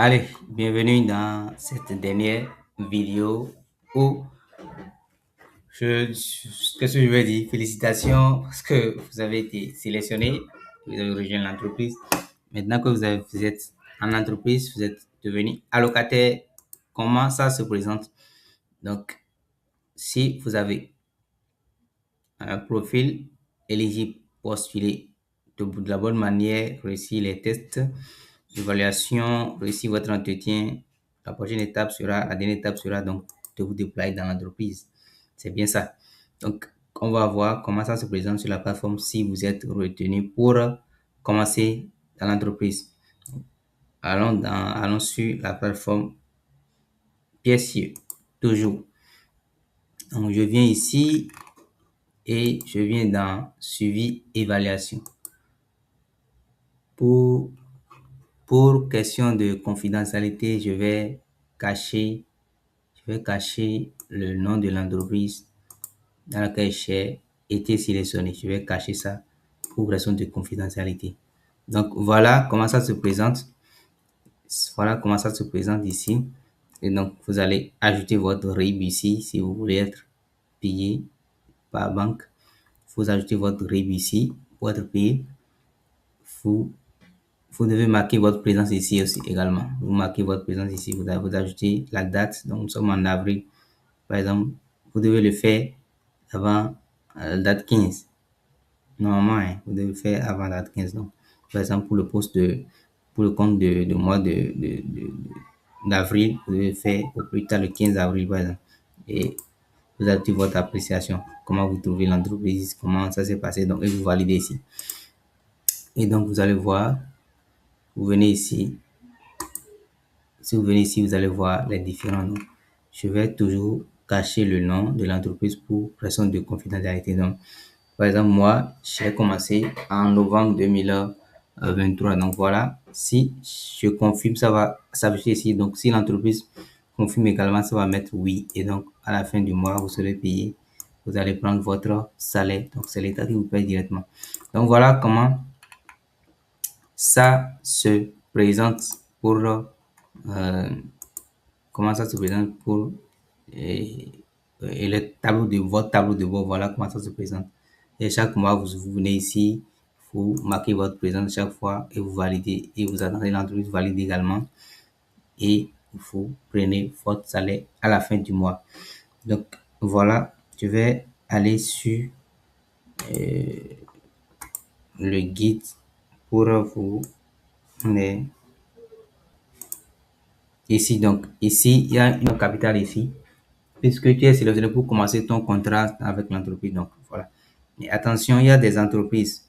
Allez, bienvenue dans cette dernière vidéo où qu'est-ce que je veux dire? Félicitations parce que vous avez été sélectionné, vous avez rejoint l'entreprise. Maintenant que vous êtes en entreprise, vous êtes devenu allocataire. Comment ça se présente? Donc, si vous avez un profil éligible, postuler de la bonne manière, réussir les tests, l'évaluation, réussir votre entretien. La dernière étape sera donc de vous déployer dans l'entreprise. C'est bien ça. Donc, on va voir comment ça se présente sur la plateforme si vous êtes retenu pour commencer dans l'entreprise. Allons sur la plateforme PSE, toujours. Donc, je viens ici et je viens dans suivi évaluation. Pour question de confidentialité, je vais cacher le nom de l'entreprise dans laquelle j'ai été sélectionné. Je vais cacher ça pour raison de confidentialité. Donc voilà comment ça se présente. Voilà comment ça se présente ici. Et donc vous allez ajouter votre RIB ici si vous voulez être payé par banque. Vous ajoutez votre RIB ici pour être payé. Vous devez marquer votre présence ici aussi également. Vous marquez votre présence ici. Vous ajoutez la date. Donc, nous sommes en avril. Par exemple, vous devez le faire avant la date 15. Normalement, hein, vous devez le faire avant la date 15. Donc, par exemple, pour le compte de mois d'avril, vous devez le faire au plus tard le 15 avril, par exemple. Et vous ajoutez votre appréciation. Comment vous trouvez l'entreprise, comment ça s'est passé. Donc, et vous validez ici. Et donc, vous allez voir, vous venez ici. Si vous venez ici, vous allez voir les différents noms. Je vais toujours cacher le nom de l'entreprise pour raison de confidentialité. Donc, par exemple, moi, j'ai commencé en novembre 2023. Donc, voilà. Si je confirme, ça va s'afficher ici. Donc, si l'entreprise confirme également, ça va mettre oui. Et donc, à la fin du mois, vous serez payé. Vous allez prendre votre salaire. Donc, c'est l'État qui vous paye directement. Donc, voilà comment ça se présente pour comment ça se présente pour et le tableau de votre tableau de bord. Voilà comment ça se présente. Et chaque mois, vous venez ici, vous marquez votre présence chaque fois et vous validez et vous attendez l'entreprise valide également et vous prenez votre salaire à la fin du mois. Donc voilà, je vais aller sur le guide pour vous. Mais ici, donc, ici, il y a une capitale ici, puisque tu es sélectionné pour commencer ton contrat avec l'entreprise. Donc, voilà. Mais attention, il y a des entreprises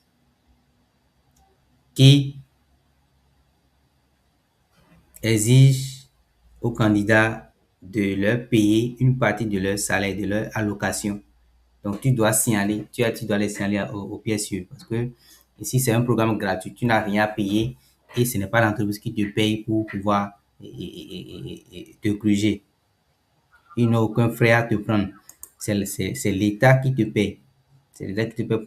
qui exigent aux candidats de leur payer une partie de leur salaire, de leur allocation. Donc, tu dois signaler, tu dois les signaler au PSE parce que ici, c'est un programme gratuit. Tu n'as rien à payer et ce n'est pas l'entreprise qui te paye pour pouvoir te gruger. Ils n'ont aucun frais à te prendre. C'est l'État qui te paye. C'est l'État qui te paye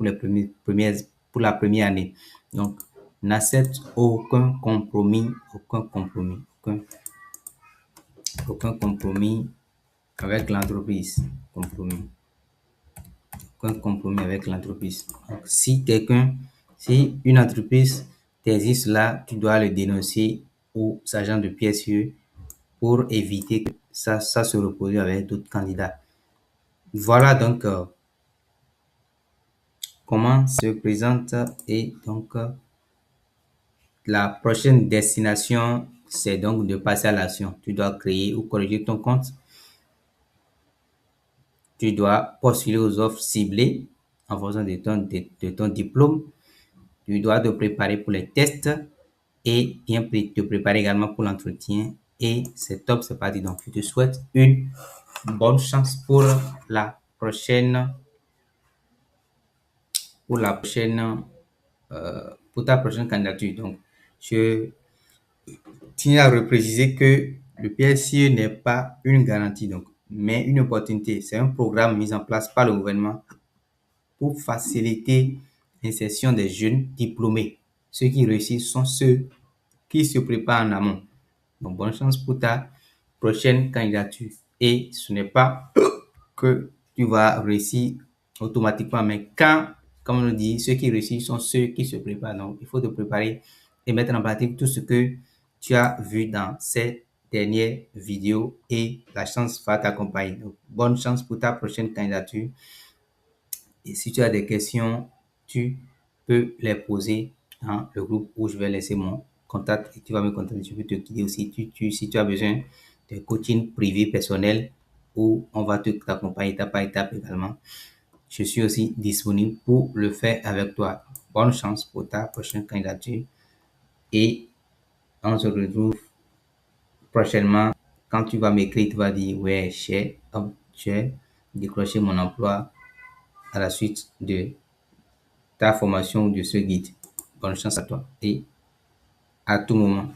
pour la première année. Donc, n'accepte aucun compromis avec l'entreprise. Aucun compromis avec l'entreprise. Donc, si une entreprise t'existe là, tu dois le dénoncer aux agents de PSE pour éviter que ça se reproduise avec d'autres candidats. Voilà donc comment se présente et donc la prochaine destination, c'est donc de passer à l'action. Tu dois créer ou corriger ton compte. Tu dois postuler aux offres ciblées en fonction de ton diplôme. Tu dois te préparer pour les tests et bien te préparer également pour l'entretien. Et c'est top, c'est parti. Donc, je te souhaite une bonne chance la prochaine, pour la prochaine, pour ta prochaine candidature. Donc, je tiens à repréciser que le PSE n'est pas une garantie, donc, mais une opportunité. C'est un programme mis en place par le gouvernement pour faciliter l'insertion des jeunes diplômés. Ceux qui réussissent sont ceux qui se préparent en amont. Donc, bonne chance pour ta prochaine candidature. Et ce n'est pas que tu vas réussir automatiquement, mais quand, comme on le dit, ceux qui réussissent sont ceux qui se préparent. Donc, il faut te préparer et mettre en pratique tout ce que tu as vu dans ces dernières vidéos et la chance va t'accompagner. Donc, bonne chance pour ta prochaine candidature. Et si tu as des questions, tu peux les poser dans le groupe où je vais laisser mon contact et tu vas me contacter. Je peux te guider aussi si tu as besoin de coaching privé personnel où on va t'accompagner étape par étape également. Je suis aussi disponible pour le faire avec toi. Bonne chance pour ta prochaine candidature et on se retrouve prochainement. Quand tu vas m'écrire, tu vas dire ouais, j'ai décroché mon emploi à la suite de ta formation de ce guide. Bonne chance à toi et à tout moment.